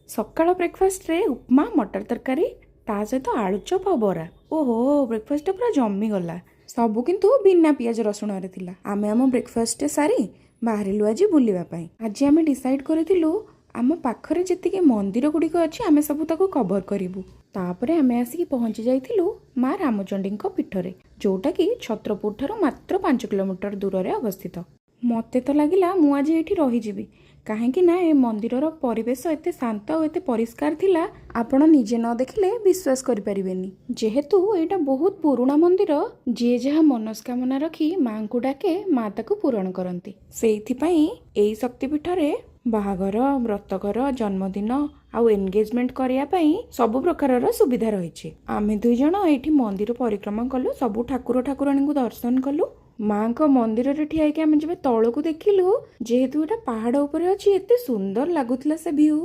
ସକାଳ ବ୍ରେକଫାଷ୍ଟରେ ଉପମା ମଟର ତରକାରୀ ତା ସହିତ ଆଳୁଚପ ଆଉ ବରା। ଓହୋ, ବ୍ରେକଫାଷ୍ଟଟା ପୁରା ଜମିଗଲା। ସବୁ କିନ୍ତୁ ବିନା ପିଆଜ ରସୁଣରେ ଥିଲା। ଆମେ ଆମ ବ୍ରେକଫାଷ୍ଟ ସାରି ବାହାରିଲୁ ଆଜି ବୁଲିବା ପାଇଁ। ଆଜି ଆମେ ଡିସାଇଡ୍ କରିଥିଲୁ ଆମ ପାଖରେ ଯେତିକି ମନ୍ଦିର ଗୁଡ଼ିକ ଅଛି ଆମେ ସବୁ ତାକୁ କଭର କରିବୁ। ତାପରେ ଆମେ ଆସିକି ପହଞ୍ଚି ଯାଇଥିଲୁ ମା ରାମଚଣ୍ଡୀଙ୍କ ପୀଠରେ, ଯୋଉଟାକି ଛତ୍ରପୁର ଠାରୁ ମାତ୍ର 5 କିଲୋମିଟର ଦୂରରେ ଅବସ୍ଥିତ। ମୋତେ ତ ଲାଗିଲା ମୁଁ ଆଜି ଏଇଠି ରହିଯିବି, କାହିଁକି ନା ଏ ମନ୍ଦିରର ପରିବେଶ ଏତେ ଶାନ୍ତ ଆଉ ଏତେ ପରିଷ୍କାର ଥିଲା, ଆପଣ ନିଜେ ନ ଦେଖିଲେ ବିଶ୍ୱାସ କରିପାରିବେନି। ଯେହେତୁ ଏଇଟା ବହୁତ ପୁରୁଣା ମନ୍ଦିର, ଯିଏ ଯାହା ମନସ୍କାମନା ରଖି ମାଙ୍କୁ ଡାକେ ମା ତାକୁ ପୂରଣ କରନ୍ତି। ସେଇଥିପାଇଁ ଏଇ ଶକ୍ତିପୀଠରେ ବାହାଘର, ବ୍ରତଘର, ଜନ୍ମଦିନ ଆଉ ଏନଗେଜମେଣ୍ଟ କରିବା ପାଇଁ ସବୁ ପ୍ରକାରର ସୁବିଧା ରହିଛି। ଆମେ 2 ଜଣ ଏଇଠି ମନ୍ଦିର ପରିକ୍ରମା କଲୁ, ସବୁ ଠାକୁର ଠାକୁରାଣୀଙ୍କୁ ଦର୍ଶନ କଲୁ। ମାଙ୍କ ମନ୍ଦିରରେ ଠିଆ ହେଇକି ଆମେ ଯେବେ ତଳକୁ ଦେଖିଲୁ, ଯେହେତୁ ଏଟା ପାହାଡ଼ ଉପରେ ଅଛି, ଏତେ ସୁନ୍ଦର ଲାଗୁଥିଲା ସେ ଭିଉ।